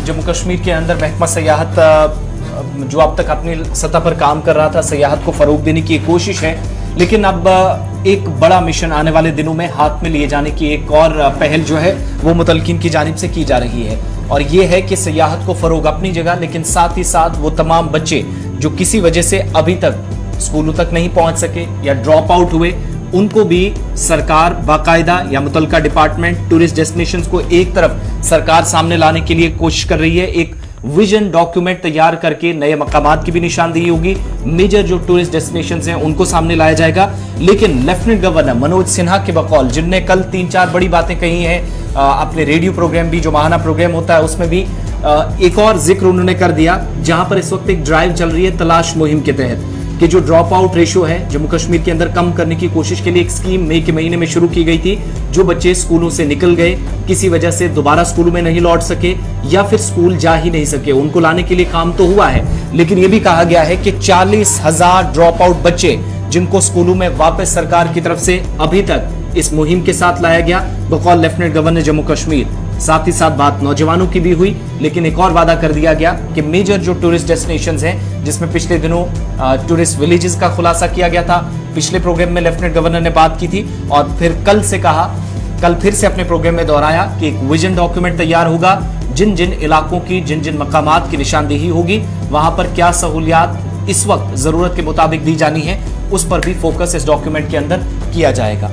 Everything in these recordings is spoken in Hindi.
जम्मू कश्मीर के अंदर महकमा सयाहत जो अब तक अपनी सतह पर काम कर रहा था, सयाहत को फरोग देने की कोशिश है, लेकिन अब एक बड़ा मिशन आने वाले दिनों में हाथ में लिए जाने की एक और पहल जो है वो मुतलकिन की जानिब से की जा रही है। और ये है कि सयाहत को फरोग अपनी जगह, लेकिन साथ ही साथ वो तमाम बच्चे जो किसी वजह से अभी तक स्कूलों तक नहीं पहुंच सके या ड्रॉप आउट हुए, उनको भी सरकार बाकायदा या मुतलका डिपार्टमेंट टूरिस्ट डेस्टिनेशंस को एक तरफ सरकार सामने लाने के लिए कोशिश कर रही है। एक विजन डॉक्यूमेंट तैयार करके नए मकामात की भी निशानदेही होगी, मेजर जो टूरिस्ट डेस्टिनेशंस हैं उनको सामने लाया जाएगा। लेकिन लेफ्टिनेंट गवर्नर मनोज सिन्हा के बकौल, जिनने कल 3-4 बड़ी बातें कही हैं अपने रेडियो प्रोग्राम भी, जो माहाना प्रोग्राम होता है उसमें भी एक और जिक्र उन्होंने कर दिया, जहां पर इस वक्त एक ड्राइव चल रही है तलाश मुहिम के तहत कि जो ड्रॉप आउट रेशियो है जम्मू कश्मीर के अंदर कम करने की कोशिश के लिए एक स्कीम मई के महीने में शुरू की गई थी। जो बच्चे स्कूलों से निकल गए, किसी वजह से दोबारा स्कूलों में नहीं लौट सके या फिर स्कूल जा ही नहीं सके, उनको लाने के लिए काम तो हुआ है, लेकिन यह भी कहा गया है कि 40,000 ड्रॉप आउट बच्चे जिनको स्कूलों में वापस सरकार की तरफ से अभी तक इस मुहिम के साथ लाया गया बकौल लेफ्टिनेंट गवर्नर जम्मू कश्मीर। साथ ही साथ बात नौजवानों की भी हुई, लेकिन एक और वादा कर दिया गया कि मेजर जो टूरिस्ट डेस्टिनेशंस हैं, जिसमें पिछले दिनों टूरिस्ट विलेजेस का खुलासा किया गया था, पिछले प्रोग्राम में लेफ्टिनेंट गवर्नर ने बात की थी और फिर कल फिर से अपने प्रोग्राम में दोहराया कि एक विजन डॉक्यूमेंट तैयार होगा, जिन जिन इलाकों की जिन जिन मकामात की निशानदेही होगी, वहां पर क्या सहूलियात इस वक्त जरूरत के मुताबिक दी जानी है, उस पर भी फोकस इस डॉक्यूमेंट के अंदर किया जाएगा।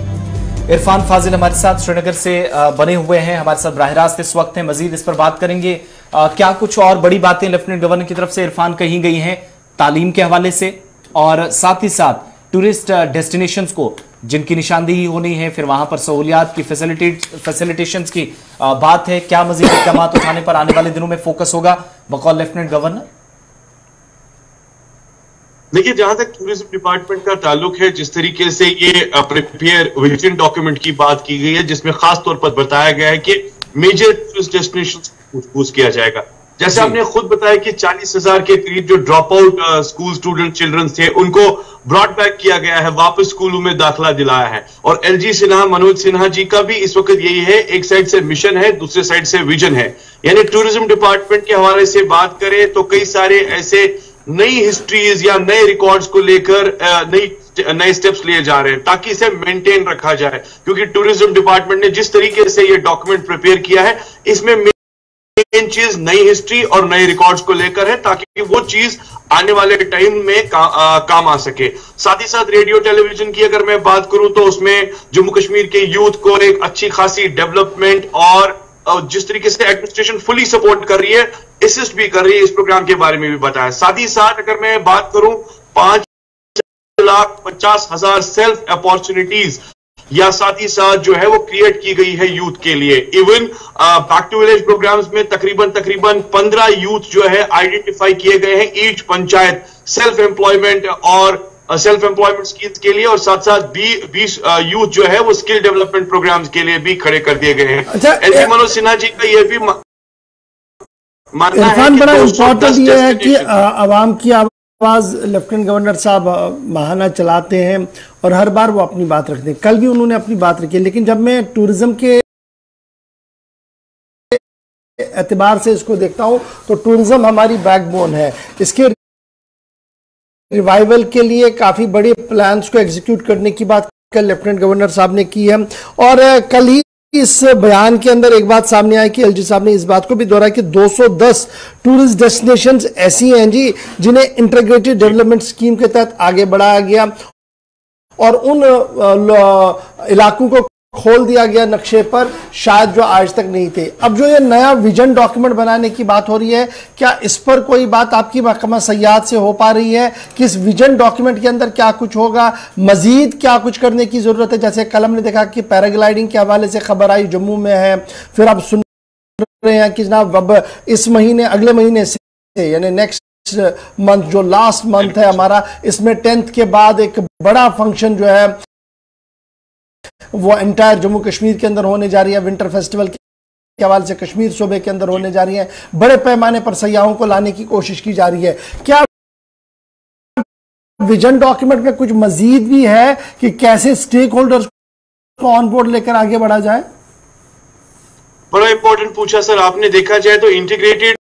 इरफान फाजिल हमारे साथ श्रीनगर से बने हुए हैं, हमारे साथ बराह रास्त इस वक्त हैं, मजीद इस पर बात करेंगे। क्या कुछ और बड़ी बातें लेफ्टिनेंट गवर्नर की तरफ से इरफान कही गई हैं तालीम के हवाले से, और साथ ही साथ टूरिस्ट डेस्टिनेशंस को जिनकी निशानदेही होनी है, फिर वहां पर सहूलियात की फैसिलिटेशंस की बात है, क्या मजीद इक़दाम उठाने पर आने वाले दिनों में फोकस होगा बकौल लेफ्टिनेंट गवर्नर? देखिए, जहां तक टूरिज्म डिपार्टमेंट का ताल्लुक है, जिस तरीके से ये प्रिपेयर विजन डॉक्यूमेंट की बात की गई है, जिसमें खास तौर पर बताया गया है कि मेजर टूरिस्ट डेस्टिनेशंस को बूस्ट किया जाएगा। जैसे आपने खुद बताया कि 40,000 के करीब जो drop out school student children थे, उनको ब्रॉड बैक किया गया है, वापस स्कूलों में दाखिला दिलाया है। और एलजी सिन्हा, मनोज सिन्हा जी का भी इस वक्त यही है, एक साइड से मिशन है, दूसरे साइड से विजन है। यानी टूरिज्म डिपार्टमेंट के हवाले से बात करें तो कई सारे ऐसे नई हिस्ट्रीज या नए रिकॉर्ड्स को लेकर नए स्टेप्स लिए जा रहे हैं ताकि इसे मेंटेन रखा जाए, क्योंकि टूरिज्म डिपार्टमेंट ने जिस तरीके से ये डॉक्यूमेंट प्रिपेयर किया है, इसमें मेन चीज नई हिस्ट्री और नए रिकॉर्ड्स को लेकर है ताकि वो चीज आने वाले टाइम में काम आ सके। साथ ही साथ रेडियो टेलीविजन की अगर मैं बात करूं तो उसमें जम्मू कश्मीर के यूथ को एक अच्छी खासी डेवलपमेंट और जिस तरीके से एडमिनिस्ट्रेशन फुली सपोर्ट कर रही है, असिस्ट भी कर रही है, इस प्रोग्राम के बारे में भी बताया। साथ ही साथ अगर मैं बात करूं 5,50,000 सेल्फ अपॉर्चुनिटीज या साथ ही साथ जो है वो क्रिएट की गई है यूथ के लिए। Even back to village programs में तकरीबन 15 यूथ जो है आइडेंटिफाई किए गए हैं ईच पंचायत सेल्फ एम्प्लॉयमेंट और सेल्फ एम्प्लॉयमेंट स्कीम्स के लिए, और साथ साथ 20 यूथ जो है वो स्किल डेवलपमेंट प्रोग्राम्स के लिए भी खड़े कर दिए गए हैं। एलजी मनोज सिन्हा जी का यह भी मानना है कि बड़ा इंपॉर्टेंट ये है कि आवाम की आवाज लेफ्टिनेंट गवर्नर साहब माहाना चलाते हैं और हर बार वो अपनी बात रखते हैं। कल भी उन्होंने अपनी बात रखी, लेकिन जब मैं टूरिज्म के एतबार से इसको देखता हूं तो टूरिज्म हमारी बैकबोन है। इसके रिवाइवल के लिए काफी बड़े प्लान्स को एग्जीक्यूट करने की बात कल लेफ्टिनेंट गवर्नर साहब ने की है। और कल ही इस बयान के अंदर एक बात सामने आई कि एलजी साहब ने इस बात को भी दोहराया कि 210 टूरिस्ट डेस्टिनेशंस ऐसी हैं जी जिन्हें इंटीग्रेटेड डेवलपमेंट स्कीम के तहत आगे बढ़ाया गया और उन इलाकों को खोल दिया गया नक्शे पर, शायद जो आज तक नहीं थे। अब जो ये नया विजन डॉक्यूमेंट बनाने की बात हो रही है, क्या इस पर कोई बात आपकी महकमा सयाहत से हो पा रही है कि इस विजन डॉक्यूमेंट के अंदर क्या कुछ होगा, मजीद क्या कुछ करने की जरूरत है? जैसे कल हमने देखा कि पैराग्लाइडिंग के हवाले से खबर आई जम्मू में है, फिर अब सुन रहे हैं कि जनाब अब इस महीने अगले महीने से यानी नेक्स्ट मंथ जो लास्ट मंथ है हमारा, इसमें 10th के बाद एक बड़ा फंक्शन जो है वो एंटायर जम्मू कश्मीर के अंदर होने जा रही है। विंटर फेस्टिवल के हवाले से कश्मीर सूबे के अंदर होने जा रही है, बड़े पैमाने पर सयाहों को लाने की कोशिश की जा रही है। क्या विजन डॉक्यूमेंट में कुछ मजीद भी है कि कैसे स्टेक होल्डर्स को ऑन बोर्ड लेकर आगे बढ़ा जाए? बड़ा इंपॉर्टेंट पूछा सर आपने। देखा जाए तो इंटीग्रेटेड